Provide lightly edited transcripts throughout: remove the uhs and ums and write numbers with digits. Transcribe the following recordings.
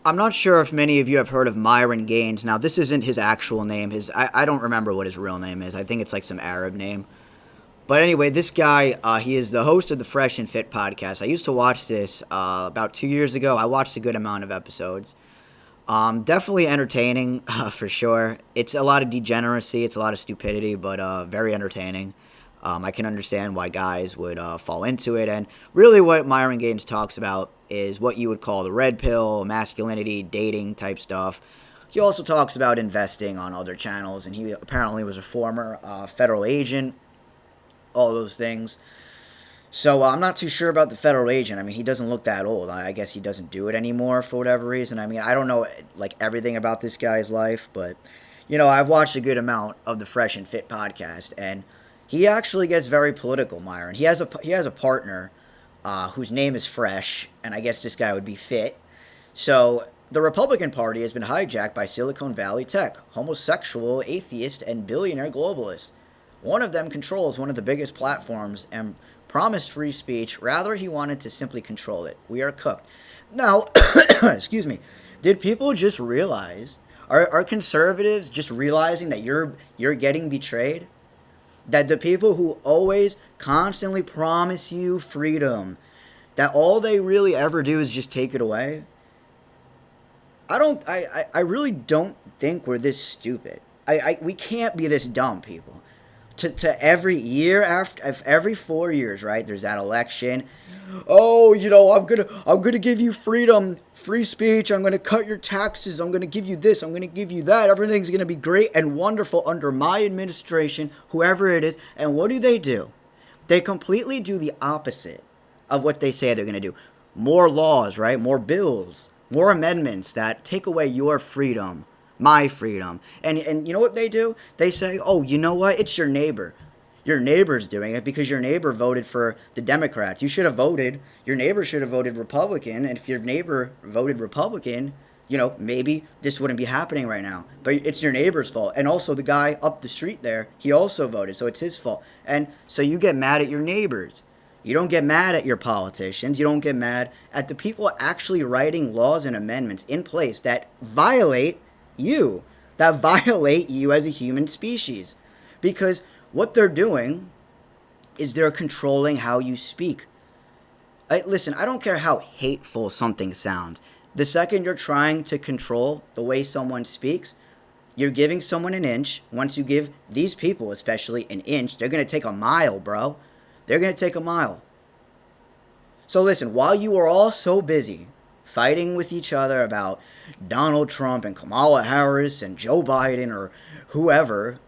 I'm not sure if many of you have heard of Myron Gaines. Now, this isn't his actual name. I don't remember what his real name is. I think it's like some Arab name. But anyway, this guy, he is the host of the Fresh and Fit podcast. I used to watch this about 2 years ago. I watched a good amount of episodes. Definitely entertaining, for sure. It's a lot of degeneracy. It's a lot of stupidity, but very entertaining. I can understand why guys would fall into it. And really what Myron Gaines talks about is what you would call the red pill, masculinity, dating type stuff. He also talks about investing on other channels, and he apparently was a former federal agent, all those things. So I'm not too sure about the federal agent. I mean, he doesn't look that old. I guess he doesn't do it anymore for whatever reason. I mean, I don't know like everything about this guy's life, but I've watched a good amount of the Fresh and Fit podcast, and he actually gets very political. Myron. He has a partner whose name is Fresh, and I guess this guy would be Fit. So the Republican Party has been hijacked by Silicon Valley tech, homosexual, atheist, and billionaire globalists. One of them controls one of the biggest platforms and promised free speech. Rather, he wanted to simply control it. We are cooked. Now, excuse me, did people just realize, are conservatives just realizing that you're getting betrayed? That the people who always constantly promise you freedom, that all they really ever do is just take it away? I really don't think we're this stupid. We can't be this dumb, people. To every year after every 4 years, right? There's that election. Oh, I'm gonna give you freedom, free speech. I'm gonna cut your taxes. I'm gonna give you this. I'm gonna give you that. Everything's gonna be great and wonderful under my administration, whoever it is. And what do? They completely do the opposite of what they say they're gonna do. More laws, right? More bills, more amendments that take away your freedom, my freedom. And you know what they do? They say, oh, you know what? It's your neighbor. Your neighbor's doing it because your neighbor voted for the Democrats. Your neighbor should have voted Republican. And if your neighbor voted Republican, maybe this wouldn't be happening right now. But it's your neighbor's fault. And also the guy up the street there, he also voted. So it's his fault. And so you get mad at your neighbors. You don't get mad at your politicians. You don't get mad at the people actually writing laws and amendments in place that violate you as a human species. Because what they're doing is they're controlling how you speak. Listen, I don't care how hateful something sounds. The second you're trying to control the way someone speaks, you're giving someone an inch. Once you give these people especially an inch, they're going to take a mile, bro. They're going to take a mile. So listen, while you are all so busy fighting with each other about Donald Trump and Kamala Harris and Joe Biden or whoever,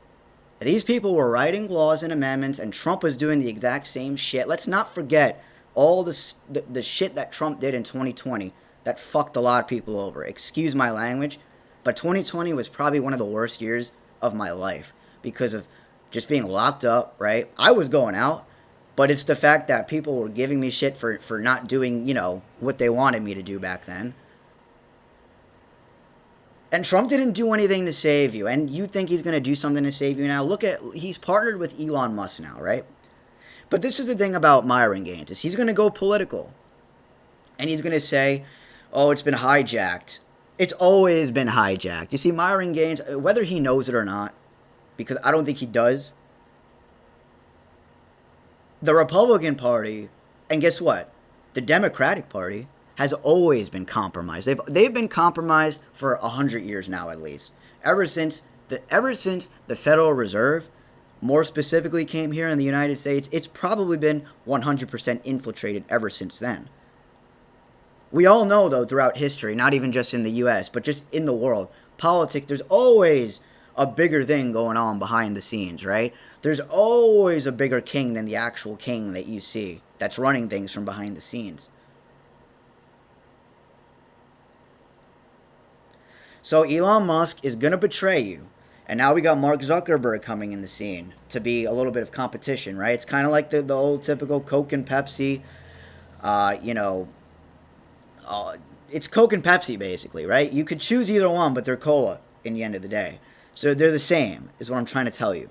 these people were writing laws and amendments, and Trump was doing the exact same shit. Let's not forget all the shit that Trump did in 2020 that fucked a lot of people over. Excuse my language, but 2020 was probably one of the worst years of my life because of just being locked up, right? I was going out, but it's the fact that people were giving me shit for not doing, what they wanted me to do back then. And Trump didn't do anything to save you. And you think he's going to do something to save you now? He's partnered with Elon Musk now, right? But this is the thing about Myron Gaines, is he's going to go political. And he's going to say, oh, it's been hijacked. It's always been hijacked. You see, Myron Gaines, whether he knows it or not, because I don't think he does, the Republican Party, and guess what? The Democratic Party has always been compromised. They've been compromised for 100 years now, at least. Ever since the Federal Reserve, more specifically, came here in the United States, it's probably been 100% infiltrated ever since then. We all know, though, throughout history, not even just in the U.S., but just in the world, politics, there's always a bigger thing going on behind the scenes, right? There's always a bigger king than the actual king that you see that's running things from behind the scenes. So Elon Musk is going to betray you. And now we got Mark Zuckerberg coming in the scene to be a little bit of competition, right? It's kind of like the old typical Coke and Pepsi, it's Coke and Pepsi basically, right? You could choose either one, but they're cola in the end of the day. So they're the same, is what I'm trying to tell you.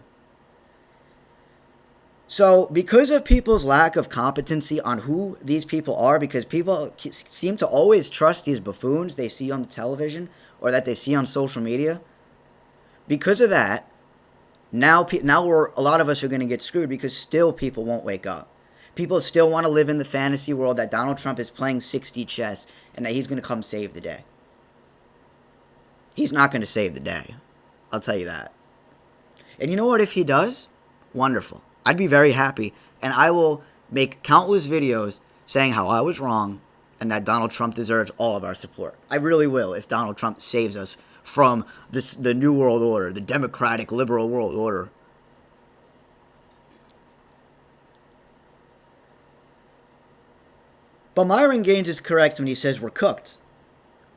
So, because of people's lack of competency on who these people are, because people seem to always trust these buffoons they see on the television or that they see on social media, because of that, now a lot of us are going to get screwed because still people won't wake up. People still want to live in the fantasy world that Donald Trump is playing 60 chess and that he's going to come save the day. He's not going to save the day. I'll tell you that. And you know what? If he does, wonderful. I'd be very happy. And I will make countless videos saying how I was wrong and that Donald Trump deserves all of our support. I really will if Donald Trump saves us from the New World Order, the democratic liberal world order. But Myron Gaines is correct when he says we're cooked.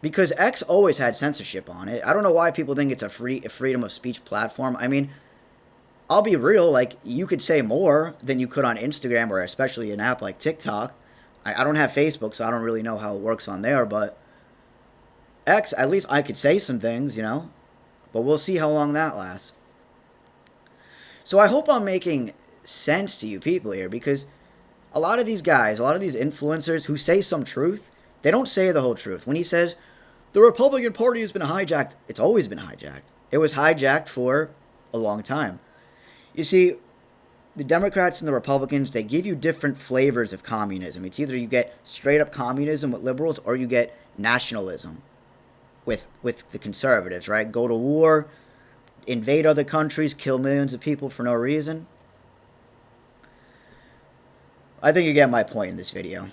Because X always had censorship on it. I don't know why people think it's a freedom of speech platform. I mean, I'll be real, like, you could say more than you could on Instagram or especially an app like TikTok. I don't have Facebook, so I don't really know how it works on there, but X, at least I could say some things, you know? But we'll see how long that lasts. So I hope I'm making sense to you people here, because a lot of these guys, a lot of these influencers who say some truth, they don't say the whole truth. When he says, the Republican Party has been hijacked, it's always been hijacked. It was hijacked for a long time. You see, the Democrats and the Republicans, they give you different flavors of communism. It's either you get straight up communism with liberals or you get nationalism with the conservatives, right? Go to war, invade other countries, kill millions of people for no reason. I think you get my point in this video.